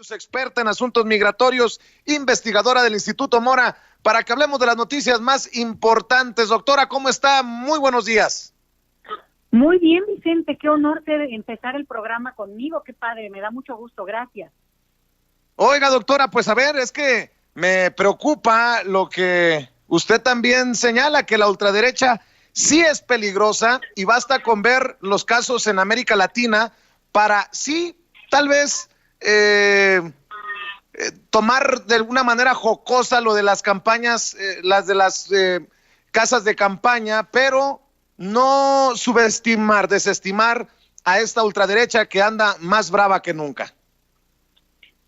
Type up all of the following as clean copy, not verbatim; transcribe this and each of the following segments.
Cruz, experta en asuntos migratorios, investigadora del Instituto Mora, para que hablemos de las noticias más importantes. Doctora, ¿cómo está? Muy buenos días. Muy bien, Vicente, qué honor empezar el programa conmigo, qué padre, me da mucho gusto, gracias. Oiga, doctora, pues a ver, es que me preocupa lo que usted también señala, que la ultraderecha sí es peligrosa y basta con ver los casos en América Latina para sí, tal vez, tomar de alguna manera jocosa lo de las campañas, las de las casas de campaña, pero no subestimar, desestimar a esta ultraderecha que anda más brava que nunca.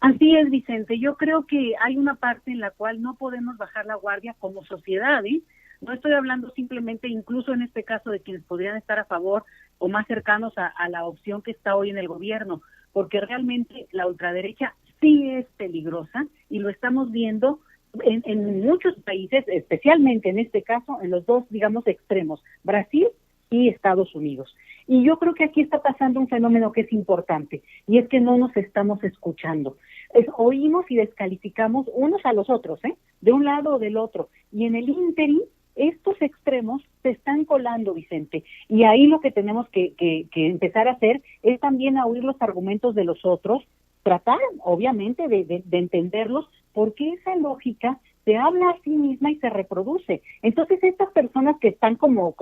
Así es, Vicente, yo creo que hay una parte en la cual no podemos bajar la guardia como sociedad, ¿eh? No estoy hablando simplemente, incluso en este caso, de quienes podrían estar a favor o más cercanos a la opción que está hoy en el gobierno, porque realmente la ultraderecha sí es peligrosa y lo estamos viendo en muchos países, especialmente en este caso, en los dos, digamos, extremos, Brasil y Estados Unidos. Y yo creo que aquí está pasando un fenómeno que es importante, y es que no nos estamos escuchando. Oímos y descalificamos unos a los otros, de un lado o del otro, y en el ínterin, estos extremos se están colando, Vicente, y ahí lo que tenemos que empezar a hacer es también a oír los argumentos de los otros, tratar, obviamente, de entenderlos, porque esa lógica se habla a sí misma y se reproduce. Entonces, estas personas que están como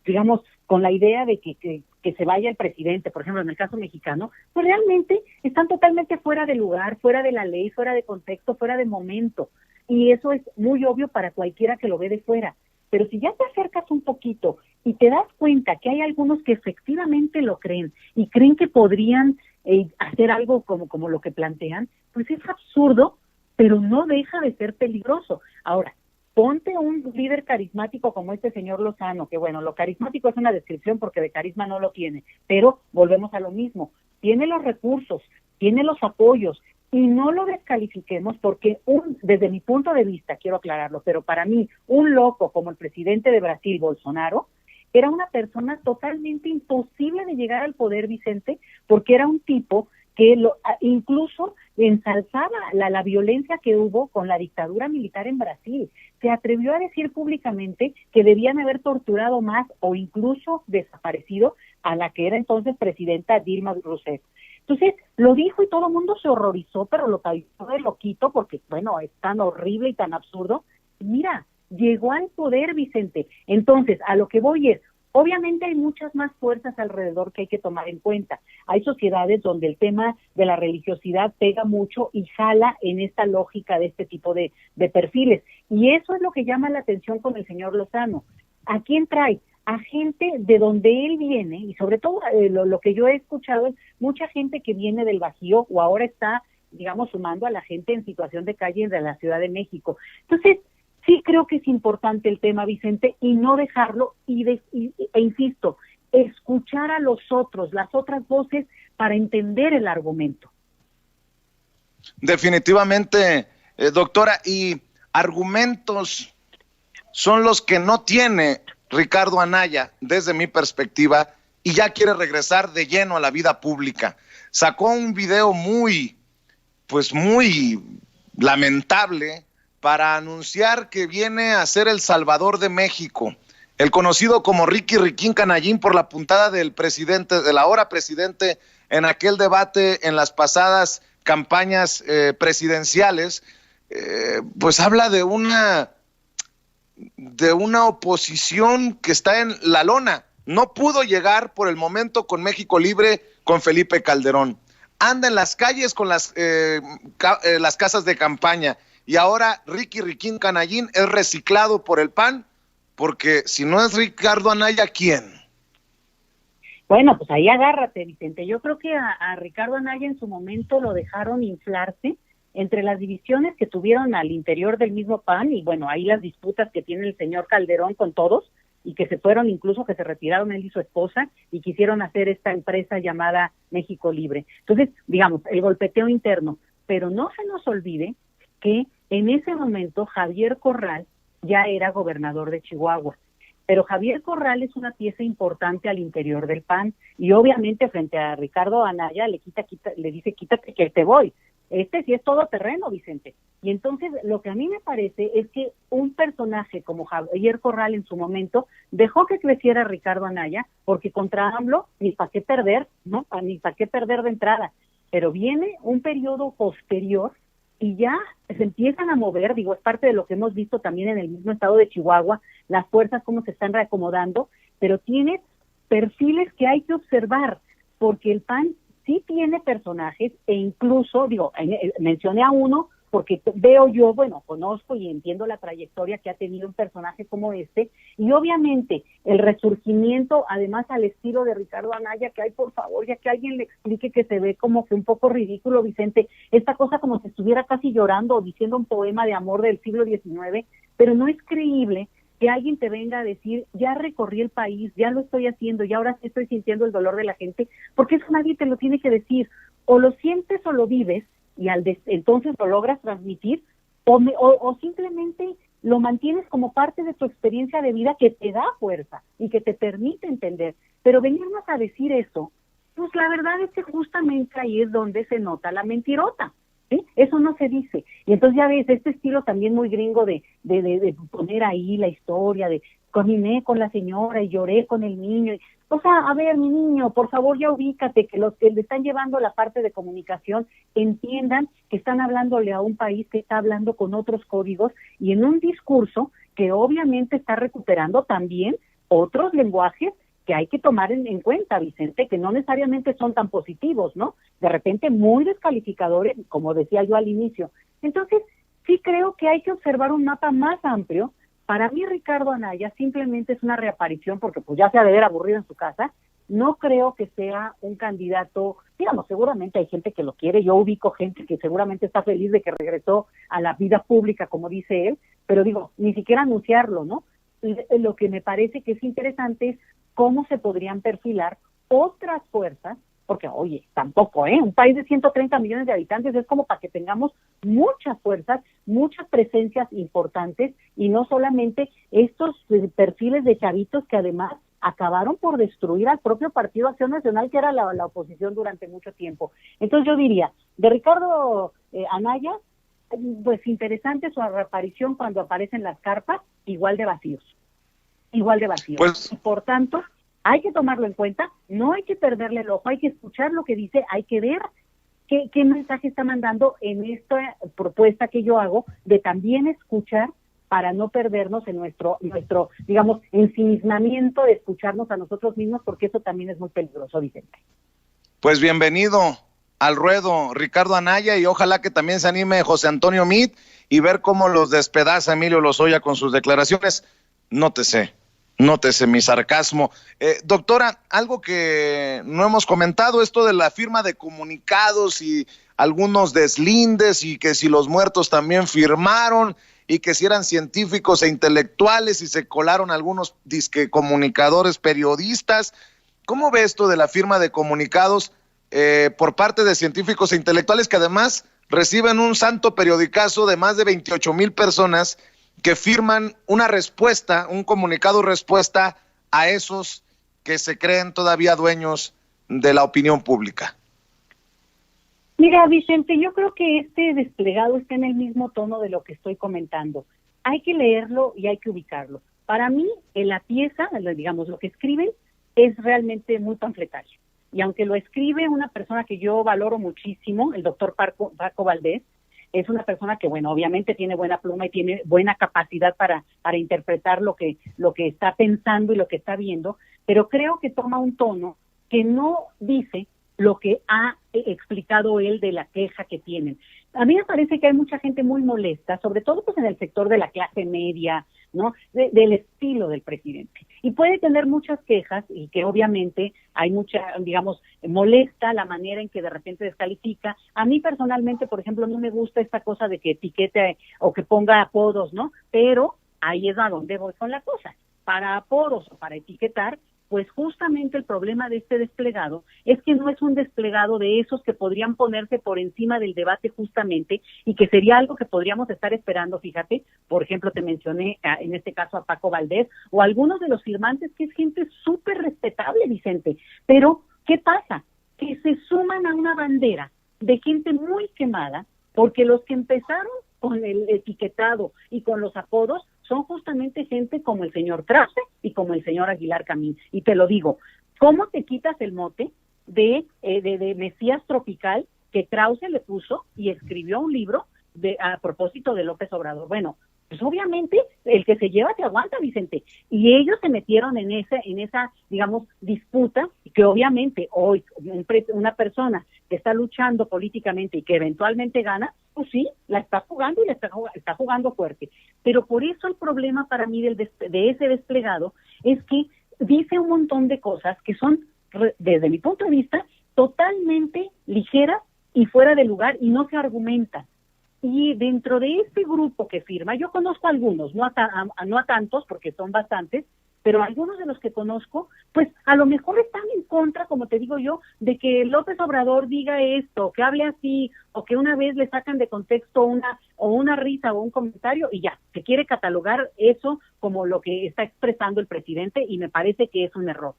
digamos, con la idea de que se vaya el presidente, por ejemplo, en el caso mexicano, pues realmente están totalmente fuera de lugar, fuera de la ley, fuera de contexto, fuera de momento. Y eso es muy obvio para cualquiera que lo ve de fuera. Pero si ya te acercas un poquito y te das cuenta que hay algunos que efectivamente lo creen y creen que podrían hacer algo como lo que plantean, pues es absurdo, pero no deja de ser peligroso. Ahora, ponte un líder carismático como este señor Lozano, que bueno, lo carismático es una descripción porque de carisma no lo tiene, pero volvemos a lo mismo, tiene los recursos, tiene los apoyos, y no lo descalifiquemos porque desde mi punto de vista, quiero aclararlo, pero para mí, un loco como el presidente de Brasil, Bolsonaro, era una persona totalmente imposible de llegar al poder, Vicente, porque era un tipo que incluso ensalzaba la violencia que hubo con la dictadura militar en Brasil. Se atrevió a decir públicamente que debían haber torturado más o incluso desaparecido a la que era entonces presidenta Dilma Rousseff. Entonces, lo dijo y todo el mundo se horrorizó, pero lo cayó de loquito porque, bueno, es tan horrible y tan absurdo. Mira, llegó al poder, Vicente. Entonces, a lo que voy es, obviamente hay muchas más fuerzas alrededor que hay que tomar en cuenta. Hay sociedades donde el tema de la religiosidad pega mucho y jala en esta lógica de este tipo de perfiles. Y eso es lo que llama la atención con el señor Lozano. ¿A quién trae? A gente de donde él viene, y sobre todo lo que yo he escuchado es mucha gente que viene del Bajío o ahora está, digamos, sumando a la gente en situación de calle de la Ciudad de México. Entonces, sí creo que es importante el tema, Vicente, y no dejarlo, e insisto, escuchar a los otros, las otras voces, para entender el argumento. Definitivamente, doctora, y argumentos son los que no tiene Ricardo Anaya, desde mi perspectiva, y ya quiere regresar de lleno a la vida pública. Sacó un video muy lamentable para anunciar que viene a ser el Salvador de México, el conocido como Riquín Canallín por la puntada del presidente, del ahora presidente, en aquel debate en las pasadas campañas presidenciales, pues habla de una oposición que está en la lona. No pudo llegar por el momento con México Libre, con Felipe Calderón. Anda en las calles con las casas de campaña. Y ahora Riquín Canallín es reciclado por el PAN, porque si no es Ricardo Anaya, ¿quién? Bueno, pues ahí agárrate, Vicente. Yo creo que a Ricardo Anaya en su momento lo dejaron inflarse entre las divisiones que tuvieron al interior del mismo PAN y bueno, ahí las disputas que tiene el señor Calderón con todos y que se fueron, incluso que se retiraron él y su esposa y quisieron hacer esta empresa llamada México Libre. Entonces, digamos, el golpeteo interno, pero no se nos olvide que en ese momento Javier Corral ya era gobernador de Chihuahua, pero Javier Corral es una pieza importante al interior del PAN y obviamente frente a Ricardo Anaya le dice quítate que te voy. este sí es todoterreno, Vicente. Y entonces lo que a mí me parece es que un personaje como Javier Corral en su momento dejó que creciera Ricardo Anaya, porque contra AMLO ni para qué perder, ¿no? Ni para qué perder de entrada. Pero viene un periodo posterior y ya se empiezan a mover, digo, es parte de lo que hemos visto también en el mismo estado de Chihuahua, las fuerzas cómo se están reacomodando, pero tiene perfiles que hay que observar, porque el PAN sí tiene personajes e incluso, digo, mencioné a uno porque veo yo, bueno, conozco y entiendo la trayectoria que ha tenido un personaje como este, y obviamente el resurgimiento, además al estilo de Ricardo Anaya, que hay, por favor, ya que alguien le explique, que se ve como que un poco ridículo, Vicente, esta cosa como si estuviera casi llorando o diciendo un poema de amor del siglo XIX, pero no es creíble que alguien te venga a decir, ya recorrí el país, ya lo estoy haciendo, y ahora sí estoy sintiendo el dolor de la gente, porque eso nadie te lo tiene que decir, o lo sientes o lo vives, y entonces lo logras transmitir, o simplemente lo mantienes como parte de tu experiencia de vida que te da fuerza y que te permite entender. Pero venirnos a decir eso, pues la verdad es que justamente ahí es donde se nota la mentirota, ¿sí? Eso no se dice. Y entonces ya ves, este estilo también muy gringo de poner ahí la historia, de caminé con la señora y lloré con el niño. O sea, a ver, mi niño, por favor ya ubícate, que los que le están llevando la parte de comunicación entiendan que están hablándole a un país que está hablando con otros códigos y en un discurso que obviamente está recuperando también otros lenguajes que hay que tomar en cuenta, Vicente, que no necesariamente son tan positivos, ¿no? De repente muy descalificadores, como decía yo al inicio. Entonces, sí creo que hay que observar un mapa más amplio. Para mí, Ricardo Anaya simplemente es una reaparición porque pues ya se ha de ver aburrido en su casa. No creo que sea un candidato, digamos, seguramente hay gente que lo quiere, yo ubico gente que seguramente está feliz de que regresó a la vida pública, como dice él, pero digo, ni siquiera anunciarlo, ¿no? Lo que me parece que es interesante es cómo se podrían perfilar otras fuerzas, porque, oye, tampoco, un país de 130 millones de habitantes es como para que tengamos muchas fuerzas, muchas presencias importantes, y no solamente estos perfiles de chavitos que además acabaron por destruir al propio Partido Acción Nacional, que era la oposición durante mucho tiempo. Entonces yo diría, de Ricardo Anaya, pues interesante su reaparición cuando aparecen las carpas, igual de vacíos. Pues, Y por tanto, hay que tomarlo en cuenta, no hay que perderle el ojo, hay que escuchar lo que dice, hay que ver qué mensaje está mandando en esta propuesta que yo hago de también escuchar para no perdernos en nuestro, digamos, ensimismamiento de escucharnos a nosotros mismos, porque eso también es muy peligroso, Vicente. pues bienvenido al ruedo, Ricardo Anaya, y ojalá que también se anime José Antonio Meade y ver cómo los despedaza Emilio Lozoya con sus declaraciones. Nótese mi sarcasmo. Doctora, algo que no hemos comentado, esto de la firma de comunicados y algunos deslindes, y que si los muertos también firmaron, y que si eran científicos e intelectuales, y se colaron algunos disque comunicadores periodistas. ¿Cómo ve esto de la firma de comunicados por parte de científicos e intelectuales que además reciben un santo periodicazo de más de 28,000 personas que firman una respuesta, un comunicado respuesta a esos que se creen todavía dueños de la opinión pública? Mira, Vicente, yo creo que este desplegado está en el mismo tono de lo que estoy comentando. Hay que leerlo y hay que ubicarlo. Para mí, en la pieza, digamos, lo que escriben es realmente muy panfletario. Y aunque lo escribe una persona que yo valoro muchísimo, el doctor Paco Valdés, es una persona que, bueno, obviamente tiene buena pluma y tiene buena capacidad para interpretar lo que está pensando y lo que está viendo, pero creo que toma un tono que no dice lo que ha explicado él de la queja que tienen. A mí me parece que hay mucha gente muy molesta, sobre todo pues en el sector de la clase media, ¿no? Del estilo del presidente. Y puede tener muchas quejas, y que obviamente hay mucha, digamos, molesta la manera en que de repente descalifica. A mí personalmente, por ejemplo, no me gusta esta cosa de que etiquete o que ponga apodos, ¿no? Pero ahí es a donde voy con la cosa. Para apodos o para etiquetar, pues justamente el problema de este desplegado es que no es un desplegado de esos que podrían ponerse por encima del debate justamente, y que sería algo que podríamos estar esperando, fíjate, por ejemplo, te mencioné en este caso a Paco Valdés, o algunos de los firmantes, que es gente súper respetable, Vicente, pero ¿qué pasa? Que se suman a una bandera de gente muy quemada, porque los que empezaron con el etiquetado y con los apodos son justamente gente como el señor Krause y como el señor Aguilar Camín. Y te lo digo, ¿cómo te quitas el mote de Mesías Tropical que Krause le puso y escribió un libro a propósito de López Obrador? Bueno, pues obviamente el que se lleva te aguanta, Vicente, y ellos se metieron en esa, digamos, disputa, que obviamente hoy una persona que está luchando políticamente y que eventualmente gana, pues sí, la está jugando y la está jugando fuerte. Pero por eso el problema para mí de ese desplegado es que dice un montón de cosas que son, desde mi punto de vista, totalmente ligeras y fuera de lugar y no se argumentan. Y dentro de este grupo que firma, yo conozco a algunos, no a tantos, porque son bastantes, pero algunos de los que conozco, pues a lo mejor están en contra, como te digo yo, de que López Obrador diga esto, que hable así, o que una vez le sacan de contexto una risa o un comentario, y ya, se quiere catalogar eso como lo que está expresando el presidente, y me parece que es un error.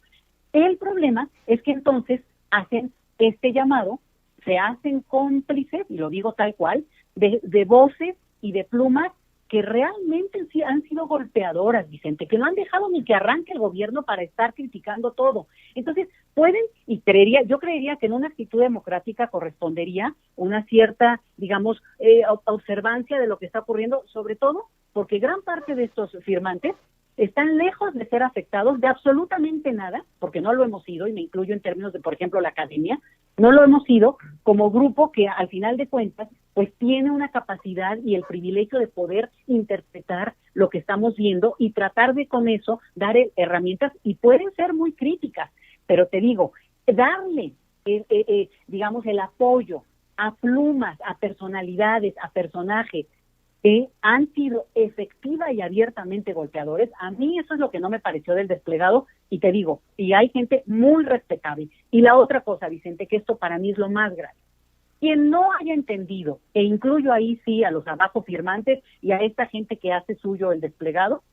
El problema es que entonces hacen este llamado, se hacen cómplices, y lo digo tal cual, de voces y de plumas que realmente sí han sido golpeadoras, Vicente, que no han dejado ni que arranque el gobierno para estar criticando todo. Entonces, pueden, yo creería que en una actitud democrática correspondería una cierta, digamos, observancia de lo que está ocurriendo, sobre todo porque gran parte de estos firmantes están lejos de ser afectados de absolutamente nada, porque no lo hemos sido, y me incluyo en términos de, por ejemplo, la academia, no lo hemos sido como grupo que al final de cuentas pues tiene una capacidad y el privilegio de poder interpretar lo que estamos viendo y tratar de con eso dar herramientas, y pueden ser muy críticas, pero te digo, darle digamos el apoyo a plumas, a personalidades, a personajes que han sido efectiva y abiertamente golpeadores, a mí eso es lo que no me pareció del desplegado, y te digo, y hay gente muy respetable. Y la otra cosa, Vicente, que esto para mí es lo más grave, quien no haya entendido, e incluyo ahí sí a los abajo firmantes y a esta gente que hace suyo el desplegado,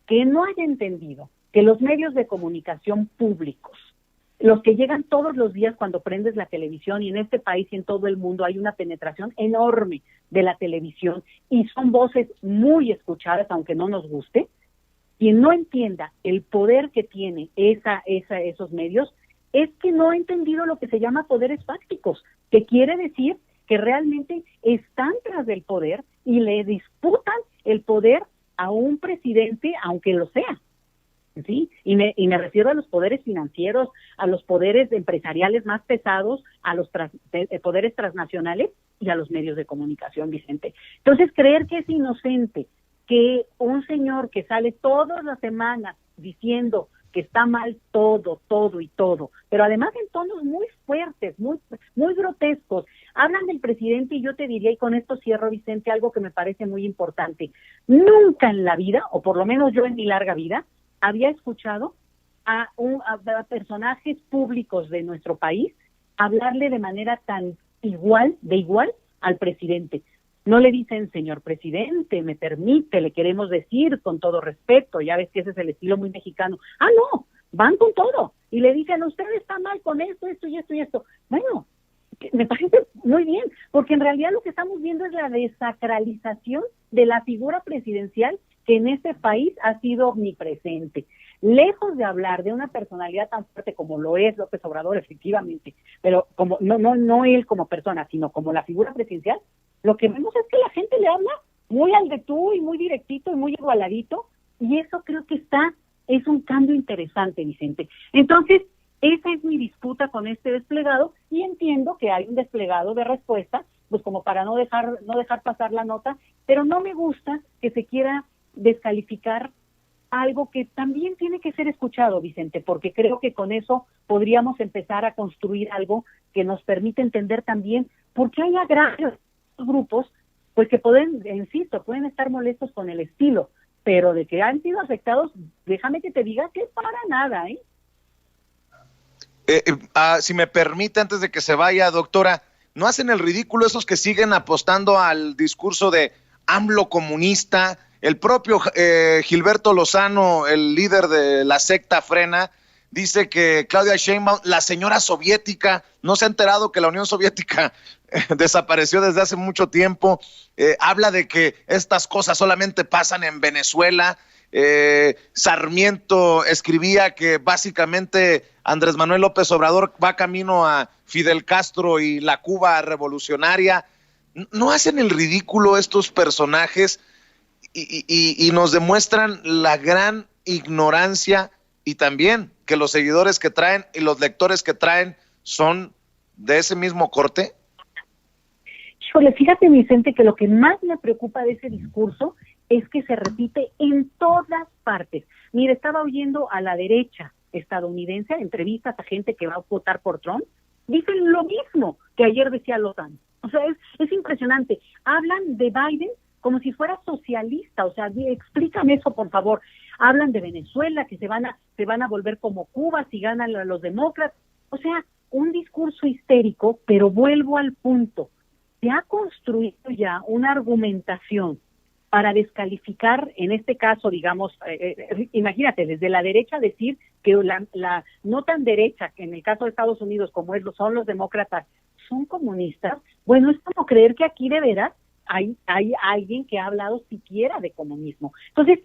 que no haya entendido que los medios de comunicación públicos, los que llegan todos los días cuando prendes la televisión, y en este país y en todo el mundo hay una penetración enorme de la televisión y son voces muy escuchadas aunque no nos guste, quien no entienda el poder que tiene esos medios es que no ha entendido lo que se llama poderes fácticos, que quiere decir que realmente están tras del poder y le disputan el poder a un presidente aunque lo sea. Sí, y me refiero a los poderes financieros, a los poderes empresariales más pesados, a los poderes transnacionales y a los medios de comunicación, Vicente. Entonces, creer que es inocente que un señor que sale todas las semanas diciendo que está mal todo, pero además en tonos muy fuertes, muy grotescos, hablan del presidente, y yo te diría, y con esto cierro, Vicente, algo que me parece muy importante. Nunca en la vida, o por lo menos yo en mi larga vida, había escuchado a personajes públicos de nuestro país hablarle de manera tan igual al presidente. No le dicen, señor presidente, me permite, le queremos decir con todo respeto, ya ves que ese es el estilo muy mexicano. Ah, no, van con todo y le dicen, usted está mal con esto y esto. Bueno, me parece muy bien, porque en realidad lo que estamos viendo es la desacralización de la figura presidencial que en este país ha sido omnipresente. Lejos de hablar de una personalidad tan fuerte como lo es López Obrador, efectivamente, pero como no él como persona, sino como la figura presidencial, lo que vemos es que la gente le habla muy al de tú y muy directito y muy igualadito, y eso creo que es un cambio interesante, Vicente. Entonces, esa es mi disputa con este desplegado, y entiendo que hay un desplegado de respuesta, pues como para no dejar pasar la nota, pero no me gusta que se quiera descalificar algo que también tiene que ser escuchado, Vicente, porque creo que con eso podríamos empezar a construir algo que nos permite entender también por qué hay agravios grupos, pues que pueden estar molestos con el estilo, pero de que han sido afectados, déjame que te diga que para nada, si me permite, antes de que se vaya, doctora, ¿no hacen el ridículo esos que siguen apostando al discurso de AMLO comunista? El propio Gilberto Lozano, el líder de la secta Frena, dice que Claudia Sheinbaum, la señora soviética, no se ha enterado que la Unión Soviética desapareció desde hace mucho tiempo, habla de que estas cosas solamente pasan en Venezuela. Sarmiento escribía que básicamente Andrés Manuel López Obrador va camino a Fidel Castro y la Cuba revolucionaria. ¿No hacen el ridículo estos personajes y nos demuestran la gran ignorancia y también que los seguidores que traen y los lectores que traen son de ese mismo corte? Híjole, fíjate, Vicente, que lo que más me preocupa de ese discurso es que se repite en todas partes. Mira, estaba oyendo a la derecha estadounidense, entrevistas a gente que va a votar por Trump, dicen lo mismo que ayer decía Lozano. O sea, es impresionante. Hablan de Biden como si fuera socialista, o sea, explícame eso, por favor. Hablan de Venezuela, que se van a volver como Cuba si ganan los demócratas. O sea, un discurso histérico, pero vuelvo al punto. Se ha construido ya una argumentación para descalificar, en este caso, digamos, imagínate, desde la derecha decir que la no tan derecha, que en el caso de Estados Unidos, como son los demócratas, son comunistas. Bueno, es como creer que aquí de veras hay alguien que ha hablado siquiera de comunismo. Entonces,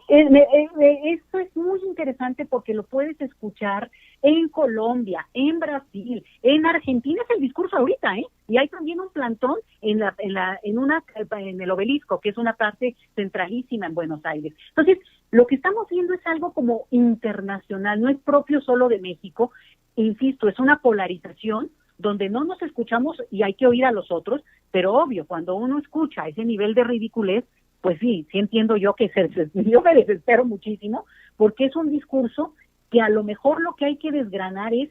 esto es muy interesante porque lo puedes escuchar en Colombia, en Brasil, en Argentina. Es el discurso ahorita, y hay también un plantón en el Obelisco, que es una parte centralísima en Buenos Aires. Entonces, lo que estamos viendo es algo como internacional, no es propio solo de México. Insisto, es una polarización donde no nos escuchamos y hay que oír a los otros, pero obvio, cuando uno escucha ese nivel de ridiculez, pues sí entiendo yo que yo me desespero muchísimo, porque es un discurso que a lo mejor lo que hay que desgranar es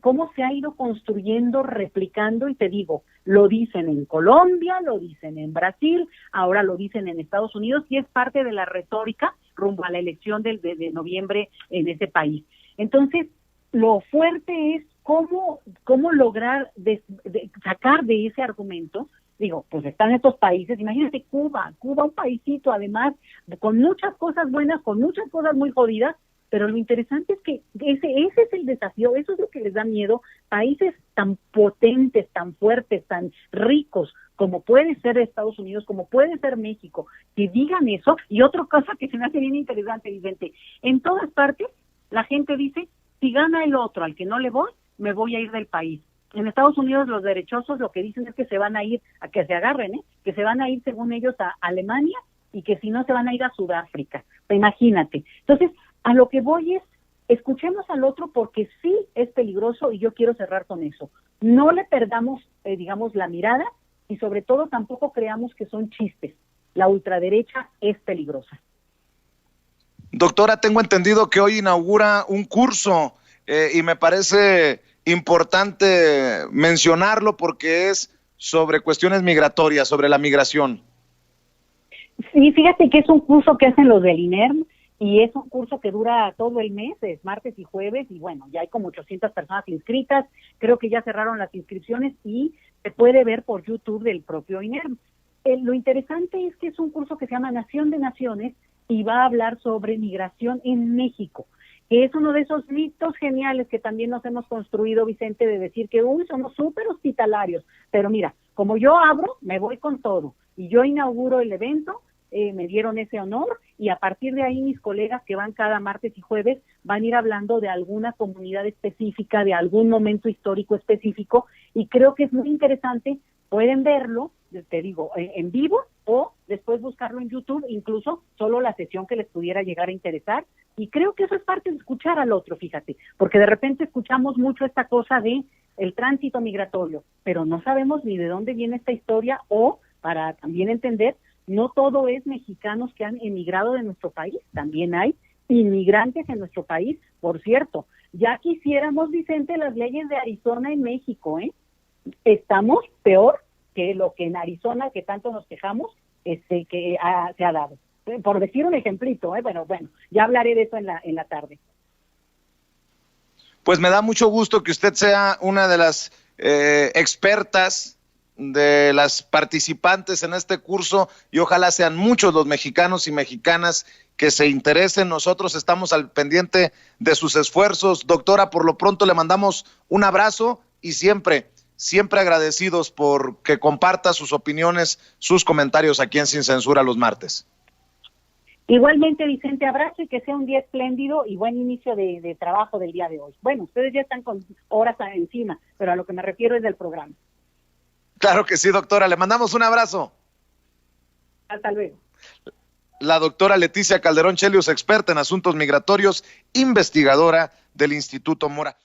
cómo se ha ido construyendo, replicando, y te digo, lo dicen en Colombia, lo dicen en Brasil, ahora lo dicen en Estados Unidos, y es parte de la retórica rumbo a la elección de noviembre en ese país. Entonces, lo fuerte es cómo lograr sacar de ese argumento. Digo, pues están estos países, imagínate Cuba, un paísito además con muchas cosas buenas, con muchas cosas muy jodidas, pero lo interesante es que ese es el desafío, eso es lo que les da miedo, países tan potentes, tan fuertes, tan ricos, como puede ser Estados Unidos, como puede ser México, que digan eso. Y otra cosa que se me hace bien interesante, Vicente, en todas partes la gente dice, si gana el otro al que no le voy, me voy a ir del país. En Estados Unidos los derechosos lo que dicen es que se van a ir, a que se agarren, que se van a ir según ellos a Alemania y que si no se van a ir a Sudáfrica. Imagínate. Entonces, a lo que voy es, escuchemos al otro porque sí es peligroso y yo quiero cerrar con eso. No le perdamos, digamos, la mirada y sobre todo tampoco creamos que son chistes. La ultraderecha es peligrosa. Doctora, tengo entendido que hoy inaugura un curso y me parece importante mencionarlo porque es sobre cuestiones migratorias, sobre la migración. Sí, fíjate que es un curso que hacen los del INERM y es un curso que dura todo el mes, es martes y jueves, y bueno, ya hay como 800 personas inscritas, creo que ya cerraron las inscripciones y se puede ver por YouTube del propio INERM. Lo interesante es que es un curso que se llama Nación de Naciones y va a hablar sobre migración en México, que es uno de esos mitos geniales que también nos hemos construido, Vicente, de decir que somos súper hospitalarios, pero mira, como yo abro, me voy con todo, y yo inauguro el evento, me dieron ese honor, y a partir de ahí mis colegas que van cada martes y jueves van a ir hablando de alguna comunidad específica, de algún momento histórico específico, y creo que es muy interesante. Pueden verlo, te digo, en vivo o después buscarlo en YouTube, incluso solo la sesión que les pudiera llegar a interesar. Y creo que eso es parte de escuchar al otro, fíjate, porque de repente escuchamos mucho esta cosa de el tránsito migratorio, pero no sabemos ni de dónde viene esta historia, o para también entender, no todo es mexicanos que han emigrado de nuestro país, también hay inmigrantes en nuestro país. Por cierto, ya quisiéramos, Vicente, las leyes de Arizona en México, estamos peor que lo que en Arizona, que tanto nos quejamos, se ha dado. Por decir un ejemplito, bueno, ya hablaré de eso en la tarde. Pues me da mucho gusto que usted sea una de las expertas de las participantes en este curso y ojalá sean muchos los mexicanos y mexicanas que se interesen. Nosotros estamos al pendiente de sus esfuerzos. Doctora, por lo pronto le mandamos un abrazo y siempre agradecidos por que comparta sus opiniones, sus comentarios aquí en Sin Censura los martes. Igualmente, Vicente, abrazo y que sea un día espléndido y buen inicio de trabajo del día de hoy. Bueno, ustedes ya están con horas encima, pero a lo que me refiero es del programa. Claro que sí, doctora. Le mandamos un abrazo. Hasta luego. La doctora Leticia Calderón Chelios, experta en asuntos migratorios, investigadora del Instituto Mora.